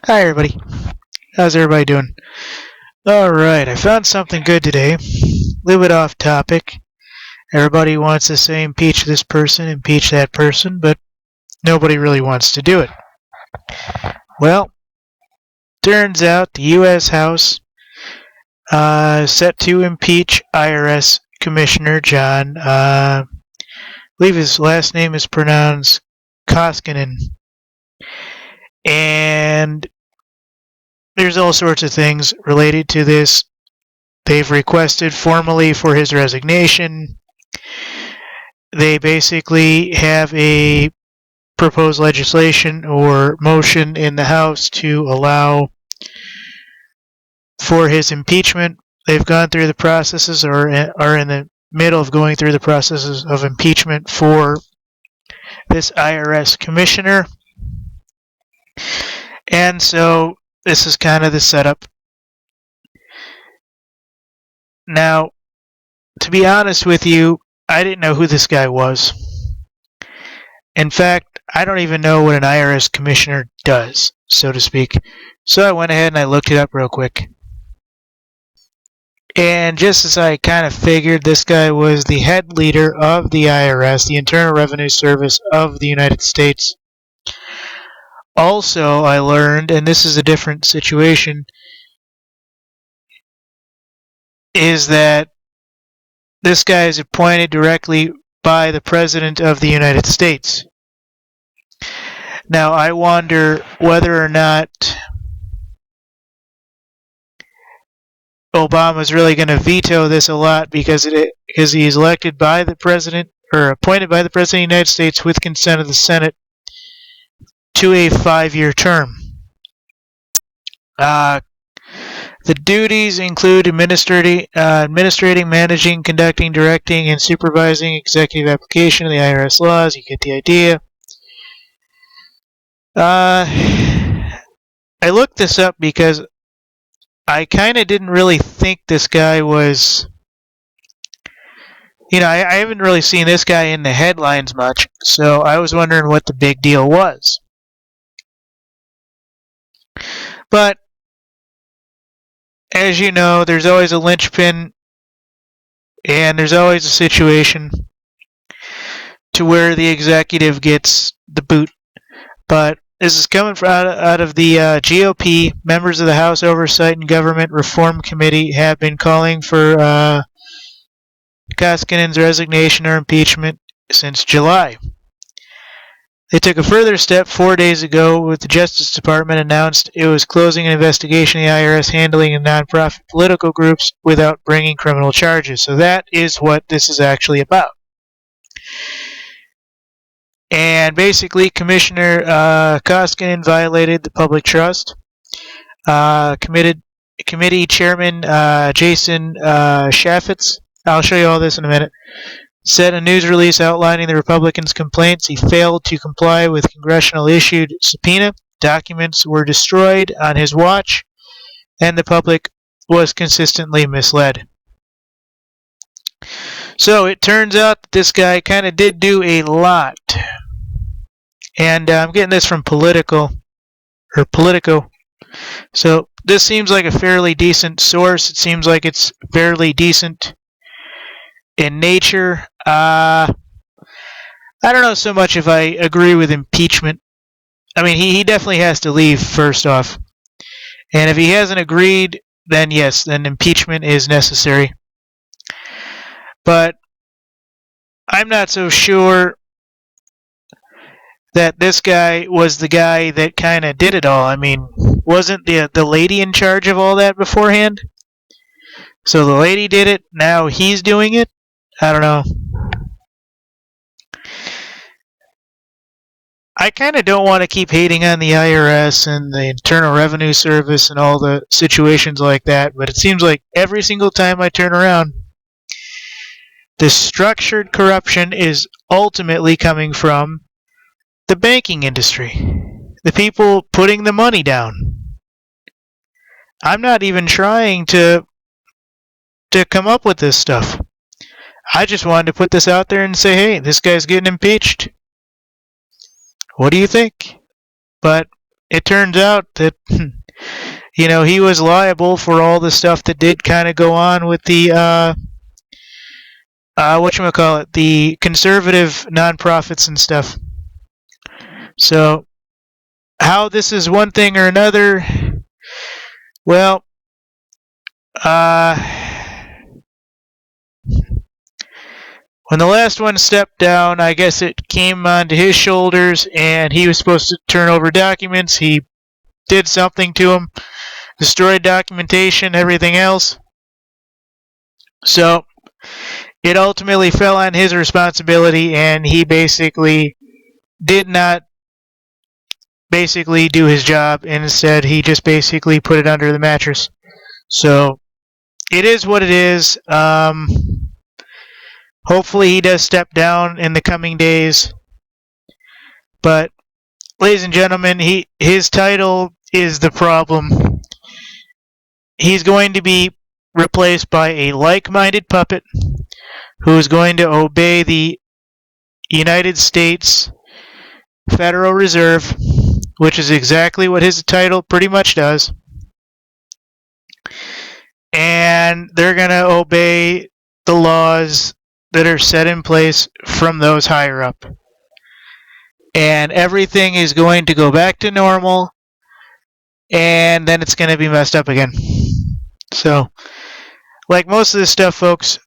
Hi, everybody. How's everybody doing? Alright, I found something good today. A little bit off topic. Everybody wants to say impeach this person, impeach that person, but nobody really wants to do it. Well, turns out the U.S. House set to impeach IRS Commissioner John, I believe his last name is pronounced Koskinen. And there's all sorts of things related to this. They've requested formally for his resignation. They basically have a proposed legislation or motion in the House to allow for his impeachment. They've gone through the processes or are in the middle of going through the processes of impeachment for this IRS commissioner. And so this is kind of the setup. Now, to be honest with you, I didn't know who this guy was. In fact, I don't even know what an IRS commissioner does, so to speak. So I went ahead and I looked it up real quick. And just as I kind of figured, this guy was the head leader of the IRS, the Internal Revenue Service of the United States. Also, I learned, and this is a different situation, is that this guy is appointed directly by the President of the United States. Now, I wonder whether or not Obama's really going to veto this a lot because he's elected by the President, or appointed by the President of the United States with consent of the Senate to a 5-year term. The duties include administrating, managing, conducting, directing, and supervising executive application of the IRS laws. You get the idea. I looked this up because I kind of didn't really think this guy was... I haven't really seen this guy in the headlines much, so I was wondering what the big deal was. But as you know, there's always a linchpin, and there's always a situation to where the executive gets the boot. But this is coming out of the GOP. Members of the House Oversight and Government Reform Committee have been calling for Koskinen's resignation or impeachment since July. They took a further step 4 days ago with the Justice Department announced it was closing an investigation of the IRS handling of nonprofit political groups without bringing criminal charges. So that is what this is actually about. And basically, Commissioner Koskinen violated the public trust. Committee Chairman Jason Chaffetz, I'll show you all this in a minute, said in a news release outlining the Republicans' complaints he failed to comply with congressional-issued subpoena. Documents were destroyed on his watch, and the public was consistently misled. So it turns out that this guy kind of did do a lot. And I'm getting this from Politico. So this seems like a fairly decent source. It seems like it's fairly decent in nature. I don't know so much if I agree with impeachment. I mean, he definitely has to leave first off. And if he hasn't agreed, then yes, then impeachment is necessary. But I'm not so sure that this guy was the guy that kind of did it all. I mean, wasn't the lady in charge of all that beforehand? So the lady did it, now he's doing it? I don't know. I kind of don't want to keep hating on the IRS and the Internal Revenue Service and all the situations like that, but it seems like every single time I turn around, the structured corruption is ultimately coming from the banking industry. The people putting the money down. I'm not even trying to come up with this stuff. I just wanted to put this out there and say, hey, this guy's getting impeached. What do you think? But it turns out that he was liable for all the stuff that did kind of go on with the whatchamacallit, the conservative nonprofits and stuff. So how this is one thing or another, well, when the last one stepped down, I guess it came onto his shoulders, and he was supposed to turn over documents. He did something to them, destroyed documentation, everything else. So it ultimately fell on his responsibility, and he basically did not basically do his job, and instead he just basically put it under the mattress. So it is what it is. Hopefully he does step down in the coming days. But, ladies and gentlemen, his title is the problem. He's going to be replaced by a like-minded puppet who is going to obey the United States Federal Reserve, which is exactly what his title pretty much does. And they're going to obey the laws that are set in place from those higher up. And everything is going to go back to normal, and then it's going to be messed up again. So, like most of this stuff, folks,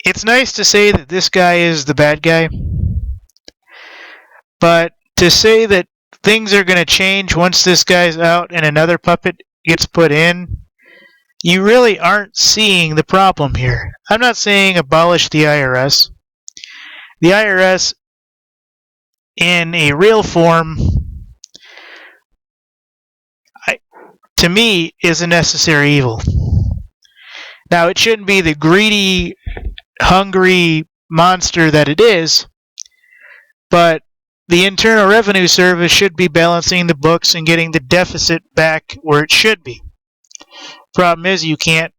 it's nice to say that this guy is the bad guy, but to say that things are going to change once this guy's out and another puppet gets put in, you really aren't seeing the problem here. I'm not saying abolish the IRS. The IRS, in a real form, to me, is a necessary evil. Now, it shouldn't be the greedy, hungry monster that it is, but the Internal Revenue Service should be balancing the books and getting the deficit back where it should be. Problem is, you can't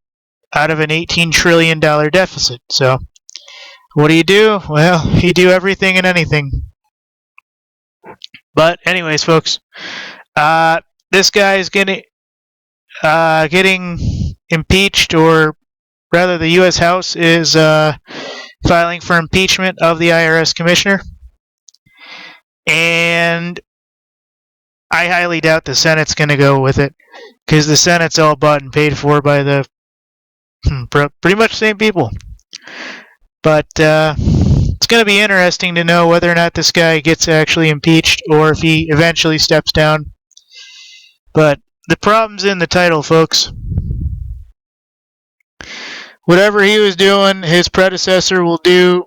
out of an $18 trillion deficit. So, what do? Well, you do everything and anything. But, anyways, folks, this guy is getting impeached, or rather, the U.S. House is filing for impeachment of the IRS commissioner. And I highly doubt the Senate's going to go with it, because the Senate's all bought and paid for by the pretty much same people. But it's going to be interesting to know whether or not this guy gets actually impeached, or if he eventually steps down. But the problem's in the title, folks. Whatever he was doing, his predecessor will do,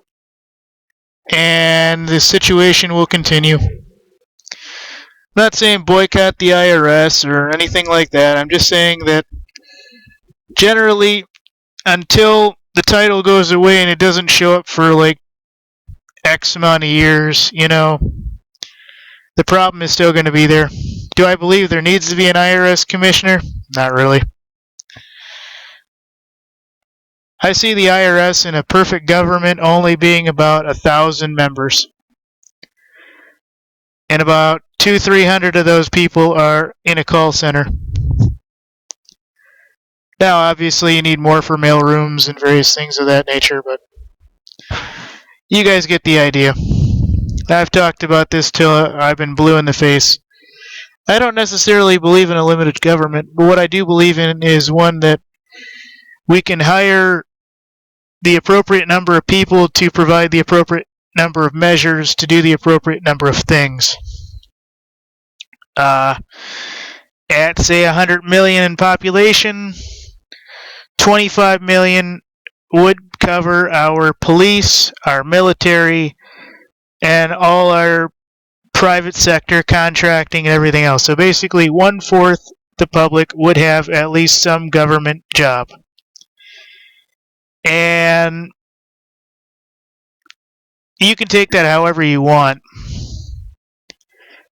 and the situation will continue. I'm not saying boycott the IRS or anything like that. I'm just saying that generally, until the title goes away and it doesn't show up for like X amount of years, the problem is still going to be there. Do I believe there needs to be an IRS commissioner? Not really. I see the IRS in a perfect government only being about 1,000 members. And about 200-300 of those people are in a call center. Now, obviously, you need more for mail rooms and various things of that nature, but you guys get the idea. I've talked about this till I've been blue in the face. I don't necessarily believe in a limited government, but what I do believe in is one that we can hire the appropriate number of people to provide the appropriate number of measures to do the appropriate number of things. At, say, 100 million in population, 25 million would cover our police, our military, and all our private sector contracting and everything else. So basically, 1/4 the public would have at least some government job. And you can take that however you want.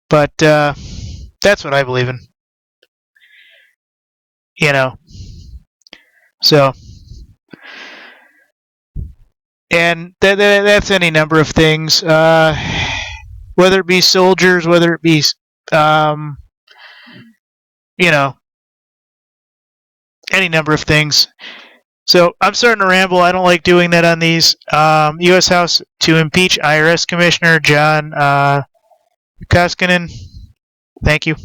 But that's what I believe in. So, and that's any number of things. Whether it be soldiers, whether it be you know, any number of things. So I'm starting to ramble. I don't like doing that on these. U.S. House to impeach IRS Commissioner John Koskinen. Thank you.